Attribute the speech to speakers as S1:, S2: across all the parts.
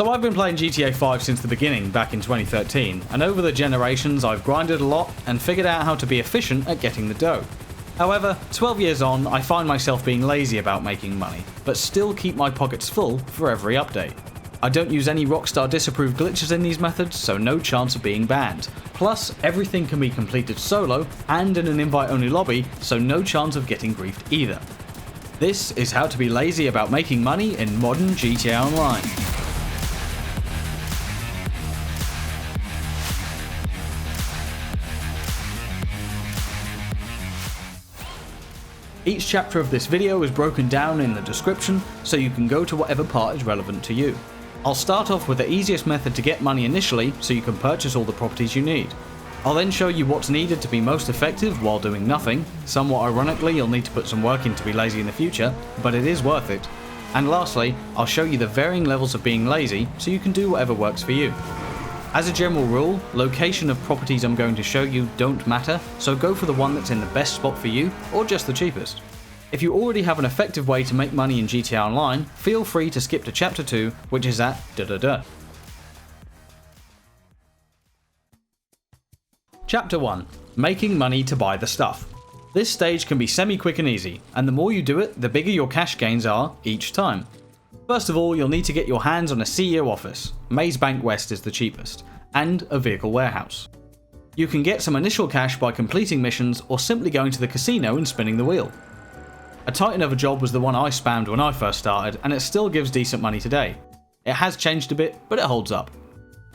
S1: So I've been playing GTA 5 since the beginning back in 2013, and over the generations I've grinded a lot and figured out how to be efficient at getting the dough. However, 12 years on, I find myself being lazy about making money, but still keep my pockets full for every update. I don't use any Rockstar disapproved glitches in these methods, so no chance of being banned. Plus, everything can be completed solo and in an invite-only lobby, so no chance of getting griefed either. This is how to be lazy about making money in modern GTA Online. Each chapter of this video is broken down in the description, so you can go to whatever part is relevant to you. I'll start off with the easiest method to get money initially, so you can purchase all the properties you need. I'll then show you what's needed to be most effective while doing nothing. Somewhat ironically, you'll need to put some work in to be lazy in the future, but it is worth it. And lastly, I'll show you the varying levels of being lazy, so you can do whatever works for you. As a general rule, location of properties I'm going to show you don't matter, so go for the one that's in the best spot for you, or just the cheapest. If you already have an effective way to make money in GTA Online, feel free to skip to chapter 2, which is at da-da-da. Chapter 1. Making money to buy the stuff. This stage can be semi-quick and easy, and the more you do it, the bigger your cash gains are each time. First of all, you'll need to get your hands on a CEO office. Maze Bank West is the cheapest, and a vehicle warehouse. You can get some initial cash by completing missions or simply going to the casino and spinning the wheel. A titan of a job was the one I spammed when I first started, and it still gives decent money today. It has changed a bit, but it holds up.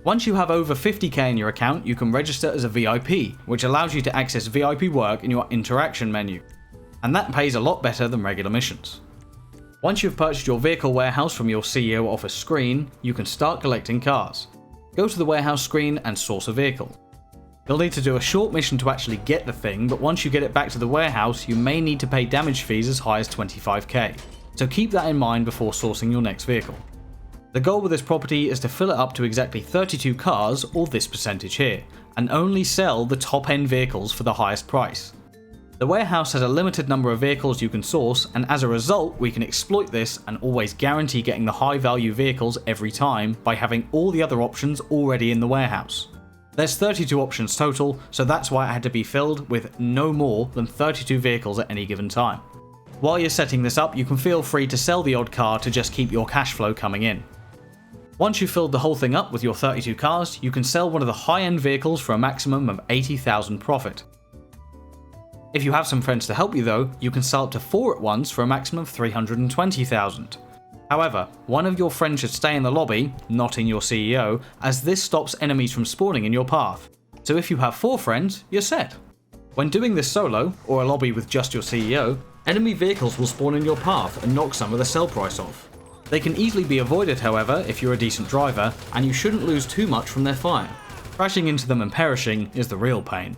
S1: Once you have over 50k in your account, you can register as a VIP, which allows you to access VIP work in your interaction menu. And that pays a lot better than regular missions. Once you've purchased your vehicle warehouse from your CEO office screen, you can start collecting cars. Go to the warehouse screen and source a vehicle. You'll need to do a short mission to actually get the thing, but once you get it back to the warehouse, you may need to pay damage fees as high as 25k, so keep that in mind before sourcing your next vehicle. The goal with this property is to fill it up to exactly 32 cars, or this percentage here, and only sell the top-end vehicles for the highest price. The warehouse has a limited number of vehicles you can source, and as a result, we can exploit this and always guarantee getting the high-value vehicles every time by having all the other options already in the warehouse. There's 32 options total, so that's why it had to be filled with no more than 32 vehicles at any given time. While you're setting this up, you can feel free to sell the odd car to just keep your cash flow coming in. Once you've filled the whole thing up with your 32 cars, you can sell one of the high-end vehicles for a maximum of 80,000 profit. If you have some friends to help you though, you can sell up to 4 at once for a maximum of 320,000. However, one of your friends should stay in the lobby, not in your CEO, as this stops enemies from spawning in your path. So if you have 4 friends, you're set. When doing this solo, or a lobby with just your CEO, enemy vehicles will spawn in your path and knock some of the sell price off. They can easily be avoided however if you're a decent driver, and you shouldn't lose too much from their fire. Crashing into them and perishing is the real pain.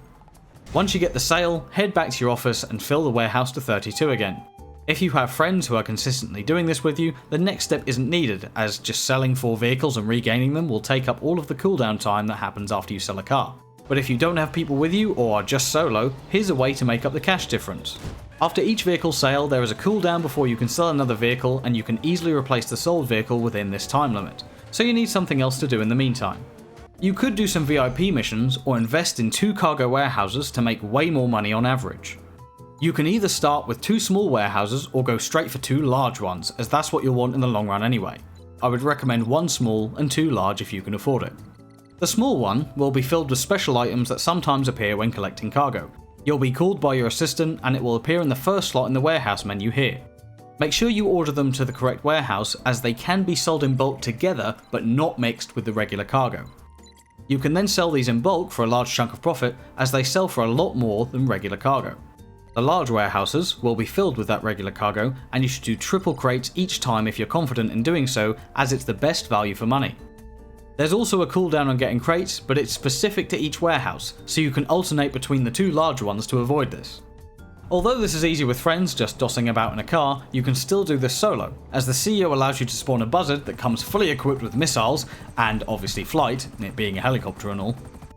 S1: Once you get the sale, head back to your office and fill the warehouse to 32 again. If you have friends who are consistently doing this with you, the next step isn't needed, as just selling 4 vehicles and regaining them will take up all of the cooldown time that happens after you sell a car. But if you don't have people with you or are just solo, here's a way to make up the cash difference. After each vehicle sale, there is a cooldown before you can sell another vehicle, and you can easily replace the sold vehicle within this time limit, so you need something else to do in the meantime. You could do some VIP missions or invest in 2 cargo warehouses to make way more money on average. You can either start with 2 small warehouses or go straight for 2 large ones, as that's what you'll want in the long run anyway. I would recommend 1 small and 2 large if you can afford it. The small one will be filled with special items that sometimes appear when collecting cargo. You'll be called by your assistant and it will appear in the first slot in the warehouse menu here. Make sure you order them to the correct warehouse, as they can be sold in bulk together but not mixed with the regular cargo. You can then sell these in bulk for a large chunk of profit, as they sell for a lot more than regular cargo. The large warehouses will be filled with that regular cargo, and you should do triple crates each time if you're confident in doing so, as it's the best value for money. There's also a cooldown on getting crates, but it's specific to each warehouse, so you can alternate between the 2 large ones to avoid this. Although this is easy with friends just dossing about in a car, you can still do this solo, as the CEO allows you to spawn a buzzard that comes fully equipped with missiles, and obviously flight, it being a helicopter and all.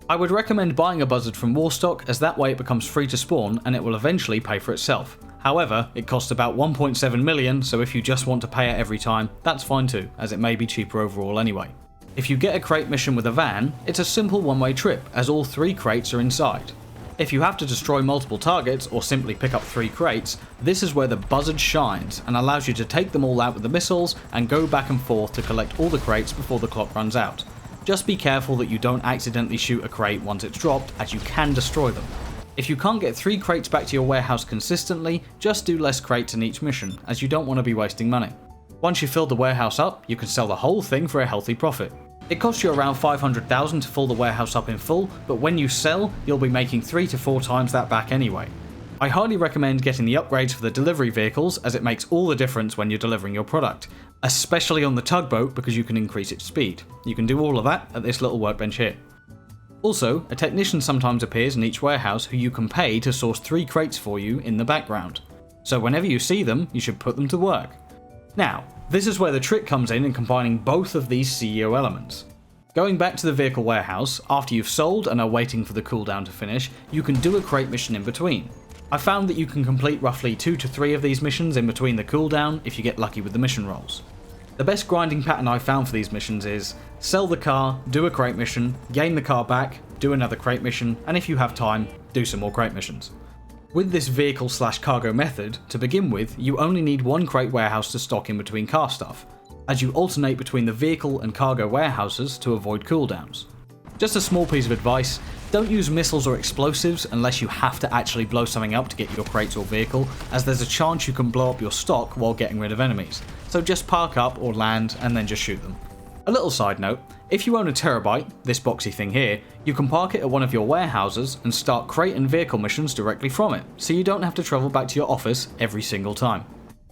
S1: I would recommend buying a buzzard from Warstock, as that way it becomes free to spawn and it will eventually pay for itself. However, it costs about 1.7 million, so if you just want to pay it every time, that's fine too, as it may be cheaper overall anyway. If you get a crate mission with a van, it's a simple one-way trip, as all 3 crates are inside. If you have to destroy multiple targets or simply pick up 3 crates, this is where the buzzard shines and allows you to take them all out with the missiles and go back and forth to collect all the crates before the clock runs out. Just be careful that you don't accidentally shoot a crate once it's dropped, as you can destroy them. If you can't get 3 crates back to your warehouse consistently, just do less crates in each mission, as you don't want to be wasting money. Once you've filled the warehouse up, you can sell the whole thing for a healthy profit. It costs you around 500,000 to fill the warehouse up in full, but when you sell, you'll be making 3 to 4 times that back anyway. I highly recommend getting the upgrades for the delivery vehicles, as it makes all the difference when you're delivering your product, especially on the tugboat because you can increase its speed. You can do all of that at this little workbench here. Also, a technician sometimes appears in each warehouse who you can pay to source 3 crates for you in the background. So whenever you see them, you should put them to work. Now, this is where the trick comes in combining both of these CEO elements. Going back to the vehicle warehouse, after you've sold and are waiting for the cooldown to finish, you can do a crate mission in between. I found that you can complete roughly 2 to 3 of these missions in between the cooldown if you get lucky with the mission rolls. The best grinding pattern I found for these missions is sell the car, do a crate mission, gain the car back, do another crate mission, and if you have time, do some more crate missions. With this vehicle/cargo method, to begin with, you only need 1 crate warehouse to stock in between car stuff, as you alternate between the vehicle and cargo warehouses to avoid cooldowns. Just a small piece of advice, don't use missiles or explosives unless you have to actually blow something up to get your crates or vehicle, as there's a chance you can blow up your stock while getting rid of enemies, so just park up or land and then just shoot them. A little side note, if you own a terabyte, this boxy thing here, you can park it at one of your warehouses and start crate and vehicle missions directly from it, so you don't have to travel back to your office every single time.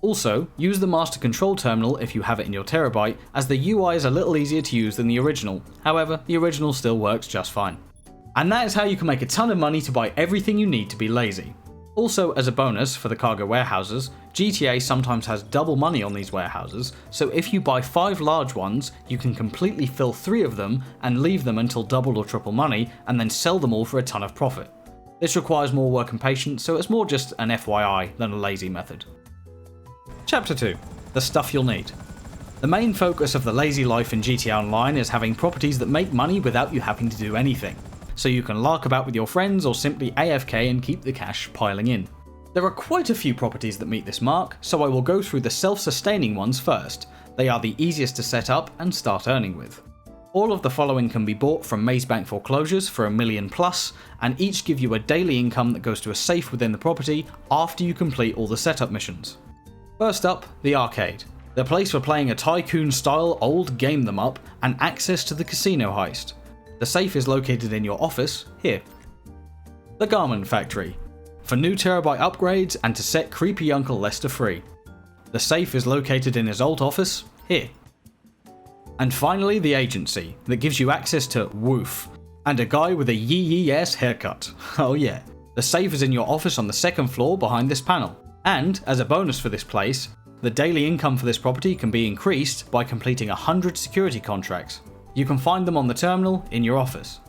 S1: Also, use the master control terminal if you have it in your terabyte, as the UI is a little easier to use than the original. However, the original still works just fine. And that is how you can make a ton of money to buy everything you need to be lazy. Also, as a bonus for the cargo warehouses, GTA sometimes has double money on these warehouses, so if you buy 5 large ones, you can completely fill 3 of them and leave them until double or triple money, and then sell them all for a ton of profit. This requires more work and patience, so it's more just an FYI than a lazy method. Chapter 2. The stuff you'll need. The main focus of the lazy life in GTA Online is having properties that make money without you having to do anything, so you can lark about with your friends or simply AFK and keep the cash piling in. There are quite a few properties that meet this mark, so I will go through the self-sustaining ones first. They are the easiest to set up and start earning with. All of the following can be bought from Maze Bank foreclosures for $1 million plus, and each give you a daily income that goes to a safe within the property after you complete all the setup missions. First up, the arcade. The place for playing a tycoon-style old game them up and access to the casino heist. The safe is located in your office, here. The Garment Factory. For new terabyte upgrades and to set creepy Uncle Lester free. The safe is located in his old office, here. And finally, the agency, that gives you access to Woof, and a guy with a yee-yee-ass haircut. Oh yeah. The safe is in your office on the 2nd floor behind this panel. And, as a bonus for this place, the daily income for this property can be increased by completing 100 security contracts. You can find them on the terminal in your office.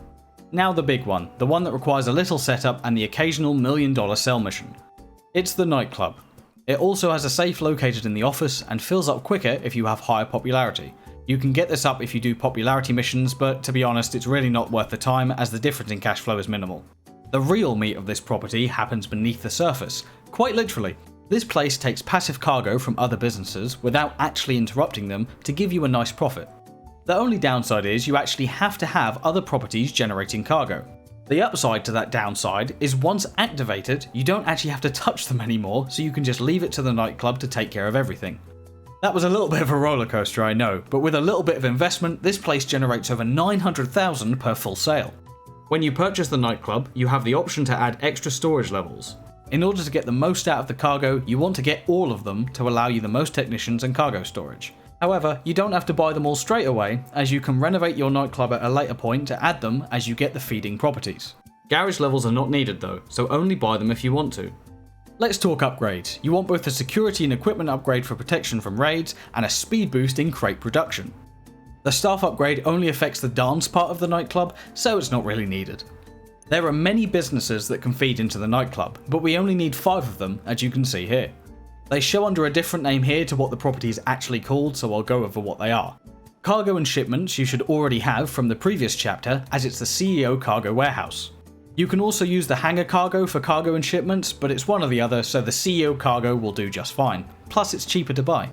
S1: Now the big one, the one that requires a little setup and the occasional $1 million sell mission. It's the Nightclub. It also has a safe located in the office and fills up quicker if you have higher popularity. You can get this up if you do popularity missions, but to be honest, it's really not worth the time as the difference in cash flow is minimal. The real meat of this property happens beneath the surface. Quite literally, this place takes passive cargo from other businesses without actually interrupting them to give you a nice profit. The only downside is you actually have to have other properties generating cargo. The upside to that downside is once activated, you don't actually have to touch them anymore, so you can just leave it to the Nightclub to take care of everything. That was a little bit of a roller coaster, I know, but with a little bit of investment, this place generates over $900,000 per full sale. When you purchase the Nightclub, you have the option to add extra storage levels. In order to get the most out of the cargo, you want to get all of them to allow you the most technicians and cargo storage. However, you don't have to buy them all straight away, as you can renovate your Nightclub at a later point to add them as you get the feeding properties. Garage levels are not needed though, so only buy them if you want to. Let's talk upgrades. You want both a security and equipment upgrade for protection from raids, and a speed boost in crate production. The staff upgrade only affects the dance part of the Nightclub, so it's not really needed. There are many businesses that can feed into the nightclub, but we only need 5 of them, as you can see here. They show under a different name here to what the property is actually called, so I'll go over what they are. Cargo and shipments you should already have from the previous chapter, as it's the CEO cargo warehouse. You can also use the hangar cargo for cargo and shipments, but it's one or the other, so the CEO cargo will do just fine. Plus it's cheaper to buy.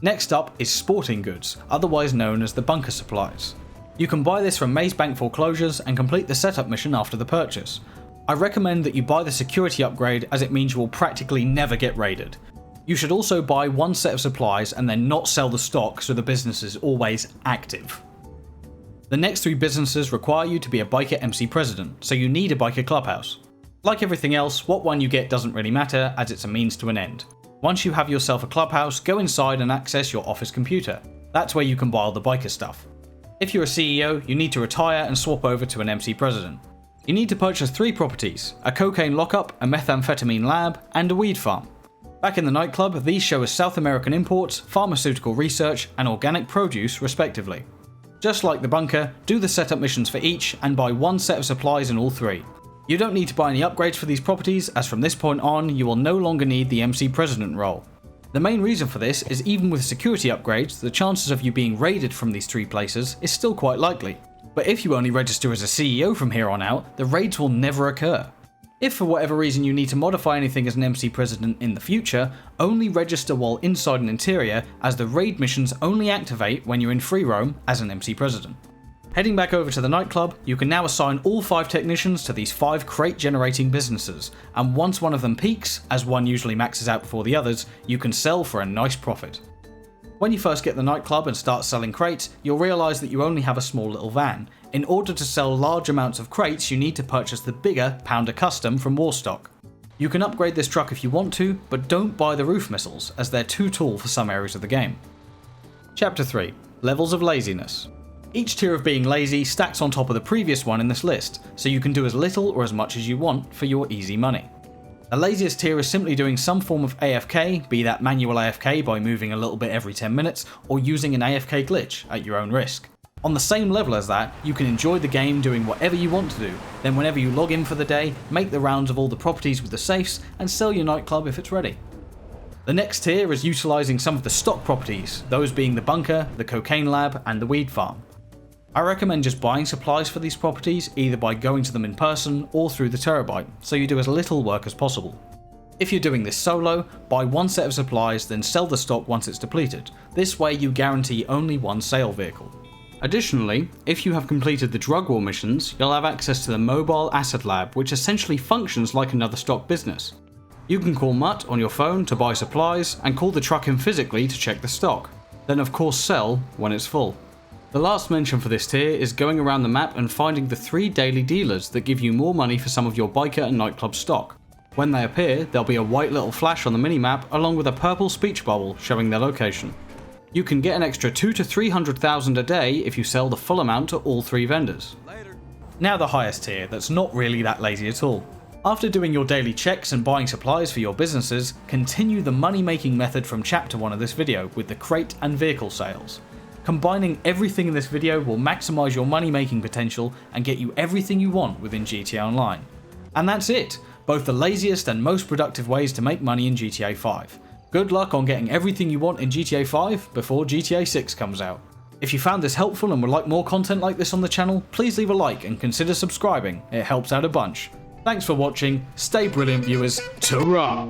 S1: Next up is sporting goods, otherwise known as the bunker supplies. You can buy this from Maze Bank foreclosures and complete the setup mission after the purchase. I recommend that you buy the security upgrade, as it means you will practically never get raided. You should also buy one set of supplies and then not sell the stock, so the business is always active. The next 3 businesses require you to be a biker MC president, so you need a biker clubhouse. Like everything else, what one you get doesn't really matter, as it's a means to an end. Once you have yourself a clubhouse, go inside and access your office computer. That's where you can buy all the biker stuff. If you're a CEO, you need to retire and swap over to an MC president. You need to purchase 3 properties, a cocaine lockup, a methamphetamine lab, and a weed farm. Back in the nightclub, these show as South American imports, pharmaceutical research, and organic produce respectively. Just like the bunker, do the setup missions for each and buy one set of supplies in all 3. You don't need to buy any upgrades for these properties, as from this point on, you will no longer need the MC President role. The main reason for this is even with security upgrades, the chances of you being raided from these 3 places is still quite likely. But if you only register as a CEO from here on out, the raids will never occur. If for whatever reason you need to modify anything as an MC President in the future, only register while inside an interior, as the raid missions only activate when you're in free roam as an MC President. Heading back over to the nightclub, you can now assign all 5 technicians to these 5 crate generating businesses, and once one of them peaks, as one usually maxes out before the others, you can sell for a nice profit. When you first get the nightclub and start selling crates, you'll realise that you only have a small little van. In order to sell large amounts of crates, you need to purchase the bigger Pounder Custom from Warstock. You can upgrade this truck if you want to, but don't buy the roof missiles, as they're too tall for some areas of the game. Chapter 3. Levels of Laziness. Each tier of being lazy stacks on top of the previous one in this list, so you can do as little or as much as you want for your easy money. The laziest tier is simply doing some form of AFK, be that manual AFK by moving a little bit every 10 minutes, or using an AFK glitch at your own risk. On the same level as that, you can enjoy the game doing whatever you want to do, then whenever you log in for the day, make the rounds of all the properties with the safes, and sell your nightclub if it's ready. The next tier is utilising some of the stock properties, those being the bunker, the cocaine lab, and the weed farm. I recommend just buying supplies for these properties, either by going to them in person or through the terabyte, so you do as little work as possible. If you're doing this solo, buy one set of supplies, then sell the stock once it's depleted. This way you guarantee only one sale vehicle. Additionally, if you have completed the drug war missions, you'll have access to the mobile asset lab, which essentially functions like another stock business. You can call Mutt on your phone to buy supplies, and call the truck in physically to check the stock. Then of course sell when it's full. The last mention for this tier is going around the map and finding the 3 daily dealers that give you more money for some of your biker and nightclub stock. When they appear, there'll be a white little flash on the minimap along with a purple speech bubble showing their location. You can get an extra 200,000 to 300,000 a day if you sell the full amount to all 3 vendors. Now the highest tier that's not really that lazy at all. After doing your daily checks and buying supplies for your businesses, continue the money making method from chapter 1 of this video with the crate and vehicle sales. Combining everything in this video will maximise your money making potential and get you everything you want within GTA Online. And that's it, both the laziest and most productive ways to make money in GTA 5. Good luck on getting everything you want in GTA 5 before GTA 6 comes out. If you found this helpful and would like more content like this on the channel, please leave a like and consider subscribing, it helps out a bunch. Thanks for watching, stay brilliant viewers, ta-ra!